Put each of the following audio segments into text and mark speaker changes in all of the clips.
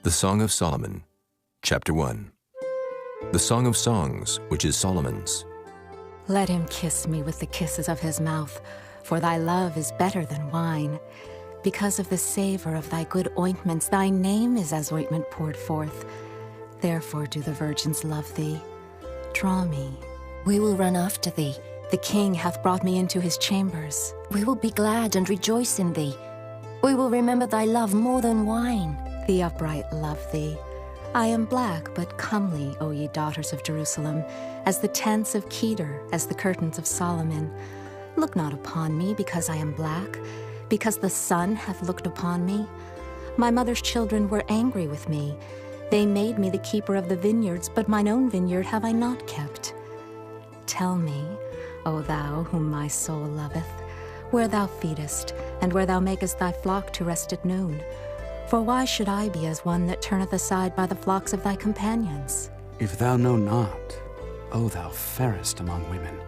Speaker 1: The Song of Solomon, Chapter 1. The Song of Songs, which is Solomon's.
Speaker 2: Let him kiss me with the kisses of his mouth, for thy love is better than wine. Because of the savor of thy good ointments, thy name is as ointment poured forth. Therefore do the virgins love thee. Draw me.
Speaker 3: We will run after thee.
Speaker 2: The king hath brought me into his chambers.
Speaker 3: We will be glad and rejoice in thee. We will remember thy love more than wine.
Speaker 2: The upright love thee. I am black but comely, O ye daughters of Jerusalem, as the tents of Kedar, as the curtains of Solomon. Look not upon me because I am black, because the sun hath looked upon me. My mother's children were angry with me. They made me the keeper of the vineyards, but mine own vineyard have I not kept. Tell me, O thou whom my soul loveth, where thou feedest, and where thou makest thy flock to rest at noon. For why should I be as one that turneth aside by the flocks of thy companions?
Speaker 4: If thou know not, O thou fairest among women,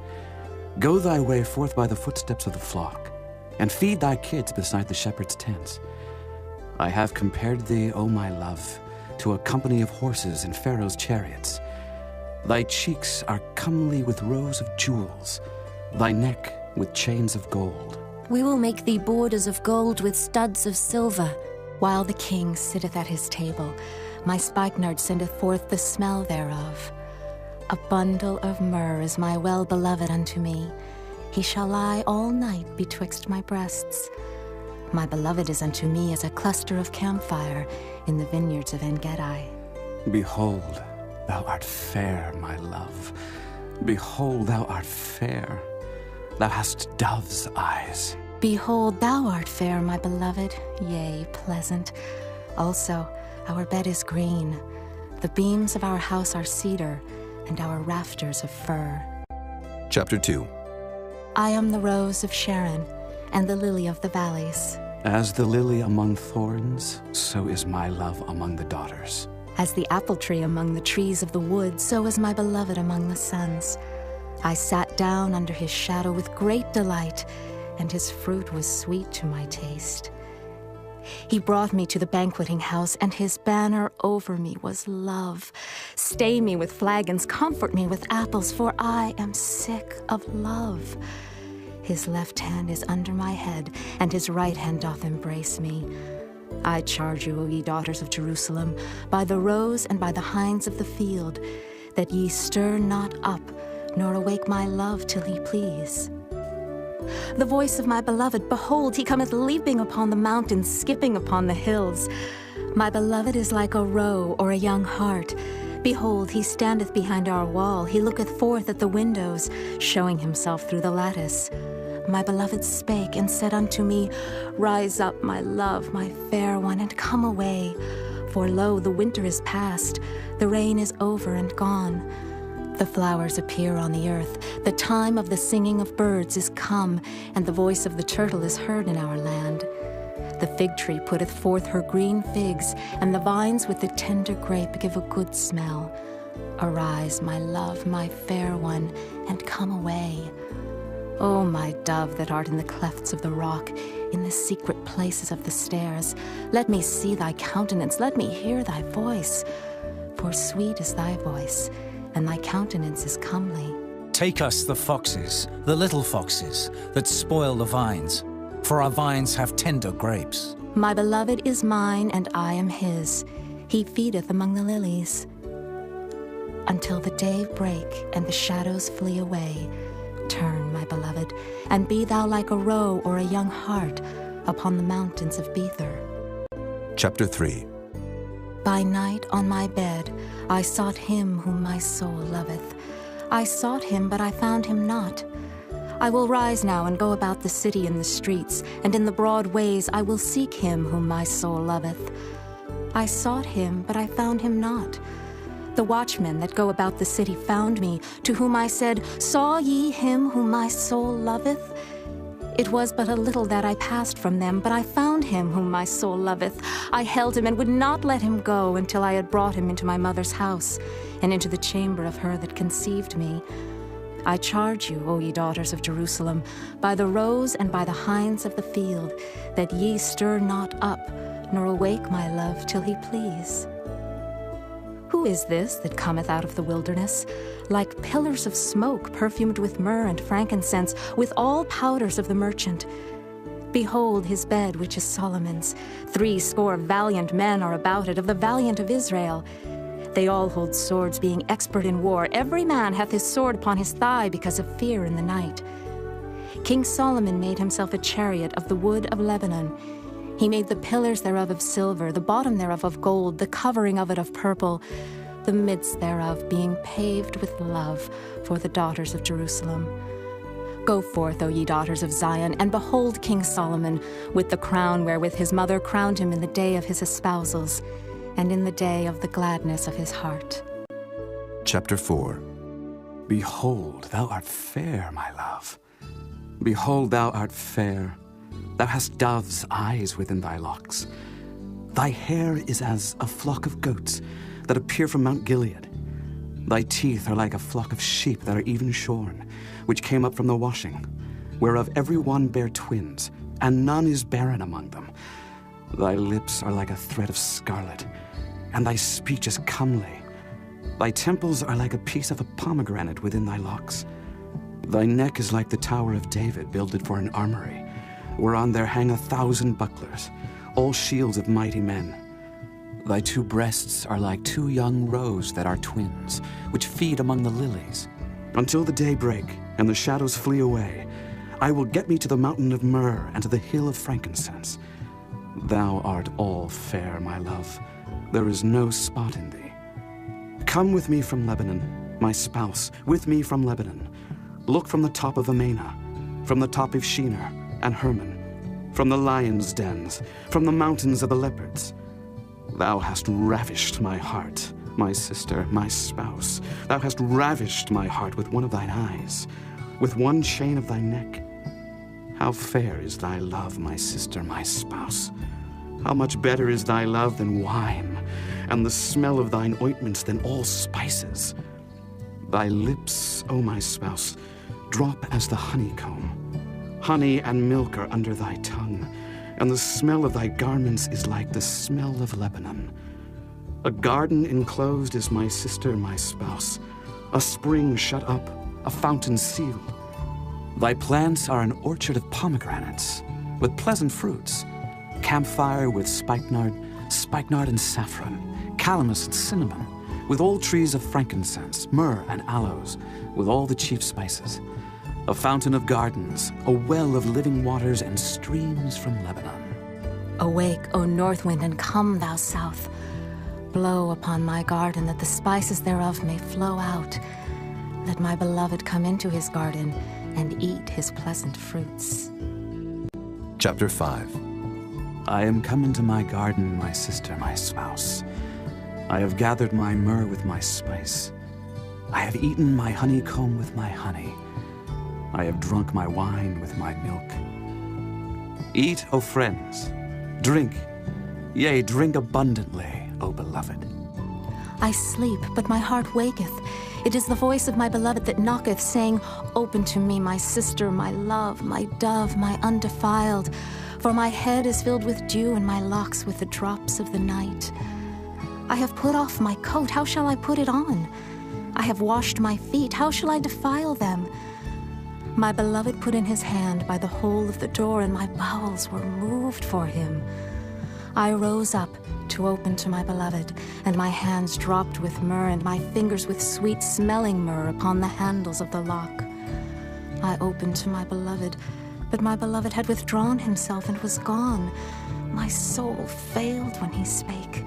Speaker 4: go thy way forth by the footsteps of the flock, and feed thy kids beside the shepherd's tents. I have compared thee, O my love, to a company of horses in Pharaoh's chariots. Thy cheeks are comely with rows of jewels, thy neck with chains of gold.
Speaker 3: We will make thee borders of gold with studs of silver.
Speaker 2: While the king sitteth at his table, my spikenard sendeth forth the smell thereof. A bundle of myrrh is my well-beloved unto me. He shall lie all night betwixt my breasts. My beloved is unto me as a cluster of camphire in the vineyards of En-Gedi.
Speaker 4: Behold, thou art fair, my love. Behold, thou art fair. Thou hast dove's eyes.
Speaker 2: Behold, thou art fair, my beloved, yea, pleasant. Also, our bed is green. The beams of our house are cedar, and our rafters of fir.
Speaker 1: Chapter 2.
Speaker 2: I am the rose of Sharon, and the lily of the valleys.
Speaker 4: As the lily among thorns, so is my love among the daughters.
Speaker 2: As the apple tree among the trees of the wood, so is my beloved among the sons. I sat down under his shadow with great delight, and his fruit was sweet to my taste. He brought me to the banqueting house, and his banner over me was love. Stay me with flagons, comfort me with apples, for I am sick of love. His left hand is under my head, and his right hand doth embrace me. I charge you, O ye daughters of Jerusalem, by the roes and by the hinds of the field, that ye stir not up, nor awake my love till he please. The voice of my beloved, behold, he cometh leaping upon the mountains, skipping upon the hills. My beloved is like a roe or a young hart. Behold, he standeth behind our wall, he looketh forth at the windows, showing himself through the lattice. My beloved spake and said unto me, Rise up, my love, my fair one, and come away. For lo, the winter is past, the rain is over and gone. The flowers appear on the earth, the time of the singing of birds is come, and the voice of the turtle is heard in our land. The fig tree putteth forth her green figs, and the vines with the tender grape give a good smell. Arise, my love, my fair one, and come away. O my dove that art in the clefts of the rock, in the secret places of the stairs, let me see thy countenance, let me hear thy voice. For sweet is thy voice, and thy countenance is comely.
Speaker 5: Take us the foxes, the little foxes, that spoil the vines, for our vines have tender grapes.
Speaker 2: My beloved is mine, and I am his. He feedeth among the lilies. Until the day break, and the shadows flee away, turn, my beloved, and be thou like a roe or a young hart upon the mountains of Bether.
Speaker 1: Chapter 3.
Speaker 2: By night on my bed I sought him whom my soul loveth. I sought him, but I found him not. I will rise now and go about the city in the streets, and in the broad ways I will seek him whom my soul loveth. I sought him, but I found him not. The watchmen that go about the city found me, to whom I said, Saw ye him whom my soul loveth? It was but a little that I passed from them, but I found him whom my soul loveth. I held him and would not let him go until I had brought him into my mother's house, and into the chamber of her that conceived me. I charge you, O ye daughters of Jerusalem, by the roes and by the hinds of the field, that ye stir not up, nor awake my love till he please. Who is this that cometh out of the wilderness, like pillars of smoke perfumed with myrrh and frankincense, with all powders of the merchant? Behold his bed, which is Solomon's. 80 valiant men are about it, of the valiant of Israel. They all hold swords, being expert in war. Every man hath his sword upon his thigh, because of fear in the night. King Solomon made himself a chariot of the wood of Lebanon. He made the pillars thereof of silver, the bottom thereof of gold, the covering of it of purple, the midst thereof being paved with love for the daughters of Jerusalem. Go forth, O ye daughters of Zion, and behold King Solomon, with the crown wherewith his mother crowned him in the day of his espousals, and in the day of the gladness of his heart.
Speaker 1: Chapter 4.
Speaker 4: Behold, thou art fair, my love. Behold, thou art fair. Thou hast dove's eyes within thy locks. Thy hair is as a flock of goats that appear from Mount Gilead. Thy teeth are like a flock of sheep that are even shorn, which came up from the washing, whereof every one bare twins, and none is barren among them. Thy lips are like a thread of scarlet, and thy speech is comely. Thy temples are like a piece of a pomegranate within thy locks. Thy neck is like the tower of David, builded for an armory, whereon there hang 1,000 bucklers, all shields of mighty men. Thy 2 breasts are like 2 young roes that are twins, which feed among the lilies. Until the day break, and the shadows flee away, I will get me to the mountain of myrrh, and to the hill of frankincense. Thou art all fair, my love. There is no spot in thee. Come with me from Lebanon, my spouse, with me from Lebanon. Look from the top of Amana, from the top of Shinar and Hermon, from the lions' dens, from the mountains of the leopards. Thou hast ravished my heart, my sister, my spouse. Thou hast ravished my heart with one of thine eyes, with one chain of thy neck. How fair is thy love, my sister, my spouse. How much better is thy love than wine, and the smell of thine ointments than all spices. Thy lips, O my spouse, drop as the honeycomb. Honey and milk are under thy tongue, and the smell of thy garments is like the smell of Lebanon. A garden enclosed is my sister, my spouse, a spring shut up, a fountain sealed. Thy plants are an orchard of pomegranates, with pleasant fruits, camphire with spikenard and saffron, calamus and cinnamon, with all trees of frankincense, myrrh and aloes, with all the chief spices. A fountain of gardens, a well of living waters, and streams from Lebanon.
Speaker 2: Awake, O north wind, and come, thou south. Blow upon my garden, that the spices thereof may flow out. Let my beloved come into his garden, and eat his pleasant fruits.
Speaker 1: Chapter 5.
Speaker 4: I am come into my garden, my sister, my spouse. I have gathered my myrrh with my spice. I have eaten my honeycomb with my honey. I have drunk my wine with my milk. Eat, O friends, drink, yea, drink abundantly, O beloved.
Speaker 2: I sleep, but my heart waketh. It is the voice of my beloved that knocketh, saying, Open to me, my sister, my love, my dove, my undefiled. For my head is filled with dew, and my locks with the drops of the night. I have put off my coat, how shall I put it on? I have washed my feet, how shall I defile them? My beloved put in his hand by the hole of the door, and my bowels were moved for him. I rose up to open to my beloved, and my hands dropped with myrrh, and my fingers with sweet-smelling myrrh upon the handles of the lock. I opened to my beloved, but my beloved had withdrawn himself and was gone. My soul failed when he spake.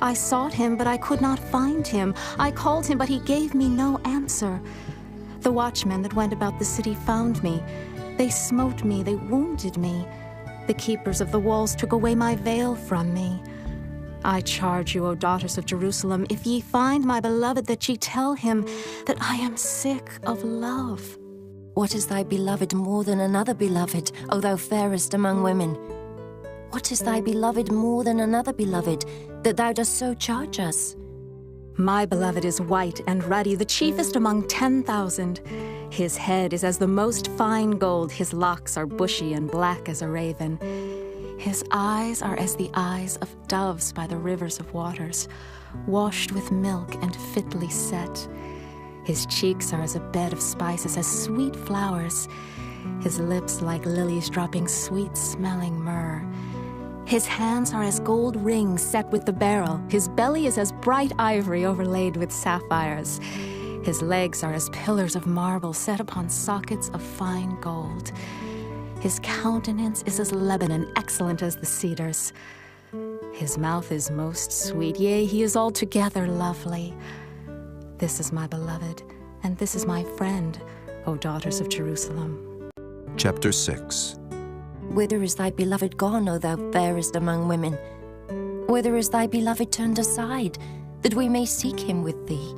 Speaker 2: I sought him, but I could not find him. I called him, but he gave me no answer. The watchmen that went about the city found me. They smote me, they wounded me. The keepers of the walls took away my veil from me. I charge you, O daughters of Jerusalem, if ye find my beloved, that ye tell him that I am sick of love.
Speaker 3: What is thy beloved more than another beloved, O thou fairest among women? What is thy beloved more than another beloved, that thou dost so charge us?
Speaker 2: My beloved is white and ruddy, the chiefest among 10,000. His head is as the most fine gold, his locks are bushy and black as a raven. His eyes are as the eyes of doves by the rivers of waters, washed with milk and fitly set. His cheeks are as a bed of spices, as sweet flowers. His lips like lilies dropping sweet-smelling myrrh. His hands are as gold rings set with the beryl. His belly is as bright ivory overlaid with sapphires. His legs are as pillars of marble set upon sockets of fine gold. His countenance is as Lebanon, excellent as the cedars. His mouth is most sweet, yea, he is altogether lovely. This is my beloved, and this is my friend, O daughters of Jerusalem.
Speaker 1: Chapter 6.
Speaker 3: Whither is thy beloved gone, O thou fairest among women? Whither is thy beloved turned aside, that we may seek him with thee?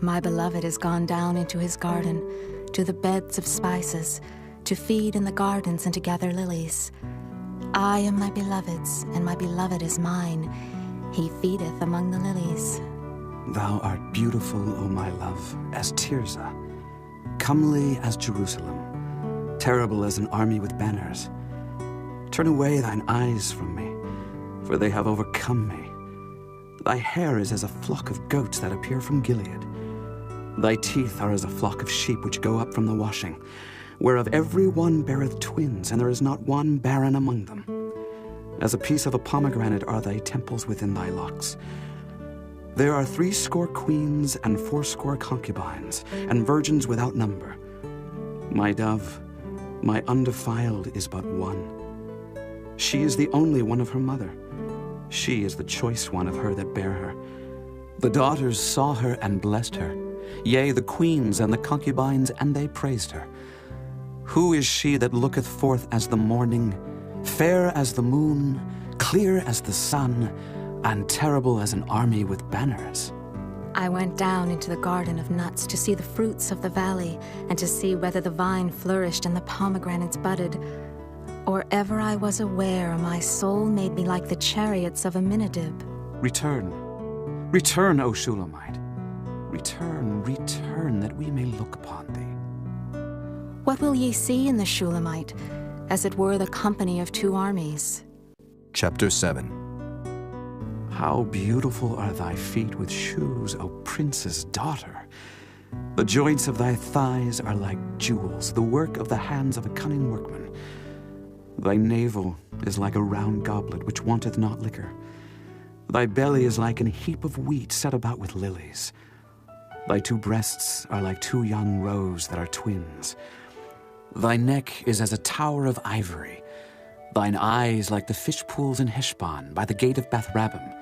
Speaker 2: My beloved is gone down into his garden, to the beds of spices, to feed in the gardens and to gather lilies. I am my beloved's, and my beloved is mine. He feedeth among the lilies.
Speaker 4: Thou art beautiful, O my love, as Tirzah, comely as Jerusalem, terrible as an army with banners. Turn away thine eyes from me, for they have overcome me. Thy hair is as a flock of goats that appear from Gilead. Thy teeth are as a flock of sheep which go up from the washing, whereof every one beareth twins, and there is not one barren among them. As a piece of a pomegranate are thy temples within thy locks. There are 80 queens and 80 concubines, and virgins without number. My dove, my undefiled, is but one. She is the only one of her mother. She is the choice one of her that bare her. The daughters saw her and blessed her. Yea, the queens and the concubines, and they praised her. Who is she that looketh forth as the morning, fair as the moon, clear as the sun, and terrible as an army with banners?
Speaker 2: I went down into the garden of nuts to see the fruits of the valley, and to see whether the vine flourished and the pomegranates budded. Or ever I was aware, my soul made me like the chariots of Aminadab.
Speaker 4: Return, return, O Shulamite. Return, return, that we may look upon thee.
Speaker 2: What will ye see in the Shulamite, as it were the company of 2 armies?
Speaker 1: Chapter 7.
Speaker 4: How beautiful are thy feet with shoes, O prince's daughter! The joints of thy thighs are like jewels, the work of the hands of a cunning workman. Thy navel is like a round goblet which wanteth not liquor. Thy belly is like an heap of wheat set about with lilies. Thy 2 breasts are like 2 young roes that are twins. Thy neck is as a tower of ivory. Thine eyes like the fish pools in Heshbon, by the gate of Bath-rabbim.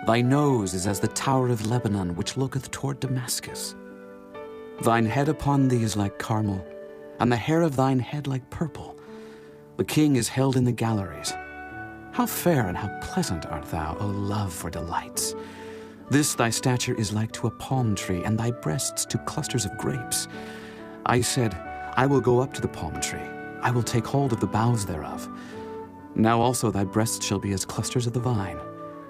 Speaker 4: Thy nose is as the tower of Lebanon, which looketh toward Damascus. Thine head upon thee is like Carmel, and the hair of thine head like purple. The king is held in the galleries. How fair and how pleasant art thou, O love for delights! This thy stature is like to a palm tree, and thy breasts to clusters of grapes. I said, I will go up to the palm tree. I will take hold of the boughs thereof. Now also thy breasts shall be as clusters of the vine,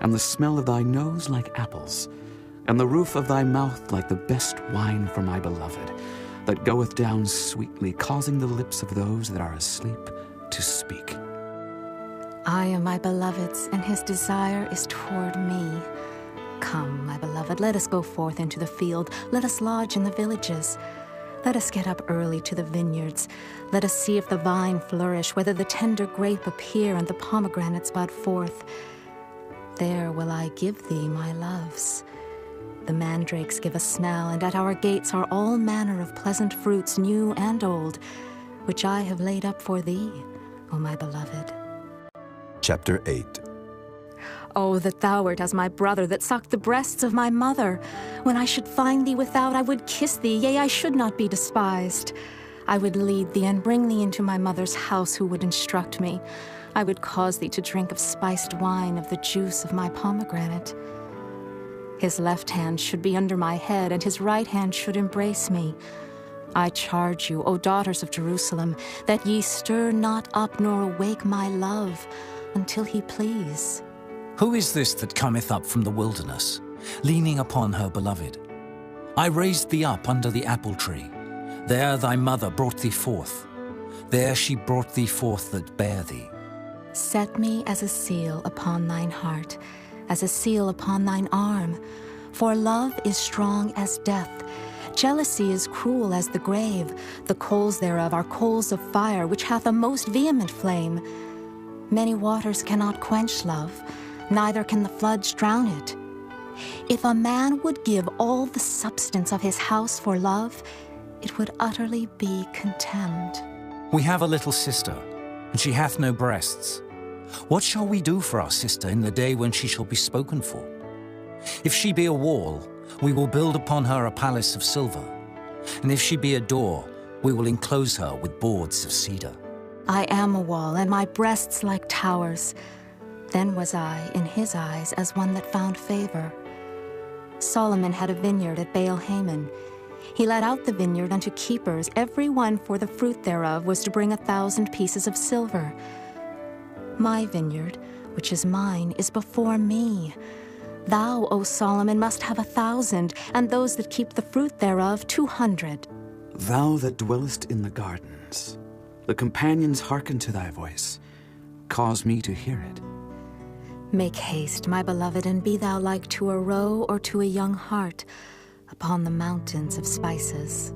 Speaker 4: and the smell of thy nose like apples, and the roof of thy mouth like the best wine for my beloved, that goeth down sweetly, causing the lips of those that are asleep to speak.
Speaker 2: I am my beloved's, and his desire is toward me. Come, my beloved, let us go forth into the field. Let us lodge in the villages. Let us get up early to the vineyards. Let us see if the vine flourish, whether the tender grape appear and the pomegranates bud forth. There will I give thee my loves. The mandrakes give a smell, and at our gates are all manner of pleasant fruits, new and old, which I have laid up for thee, O my beloved.
Speaker 1: Chapter 8.
Speaker 2: Oh, that thou wert as my brother, that sucked the breasts of my mother. When I should find thee without, I would kiss thee, yea, I should not be despised. I would lead thee and bring thee into my mother's house, who would instruct me. I would cause thee to drink of spiced wine, of the juice of my pomegranate. His left hand should be under my head, and his right hand should embrace me. I charge you, O daughters of Jerusalem, that ye stir not up nor awake my love, until he please.
Speaker 5: Who is this that cometh up from the wilderness, leaning upon her beloved? I raised thee up under the apple tree. There thy mother brought thee forth. There she brought thee forth that bare thee.
Speaker 2: Set me as a seal upon thine heart, as a seal upon thine arm. For love is strong as death. Jealousy is cruel as the grave. The coals thereof are coals of fire, which hath a most vehement flame. Many waters cannot quench love, neither can the floods drown it. If a man would give all the substance of his house for love, it would utterly be contemned.
Speaker 5: We have a little sister, and she hath no breasts. What shall we do for our sister in the day when she shall be spoken for? If she be a wall, we will build upon her a palace of silver. And if she be a door, we will enclose her with boards of cedar.
Speaker 2: I am a wall, and my breasts like towers. Then was I, in his eyes, as one that found favor. Solomon had a vineyard at Baal-Hamon. He let out the vineyard unto keepers. Every one for the fruit thereof was to bring 1,000 pieces of silver. My vineyard, which is mine, is before me. Thou, O Solomon, must have 1,000, and those that keep the fruit thereof 200.
Speaker 4: Thou that dwellest in the gardens, the companions hearken to thy voice. Cause me to hear it.
Speaker 2: Make haste, my beloved, and be thou like to a roe or to a young hart upon the mountains of spices.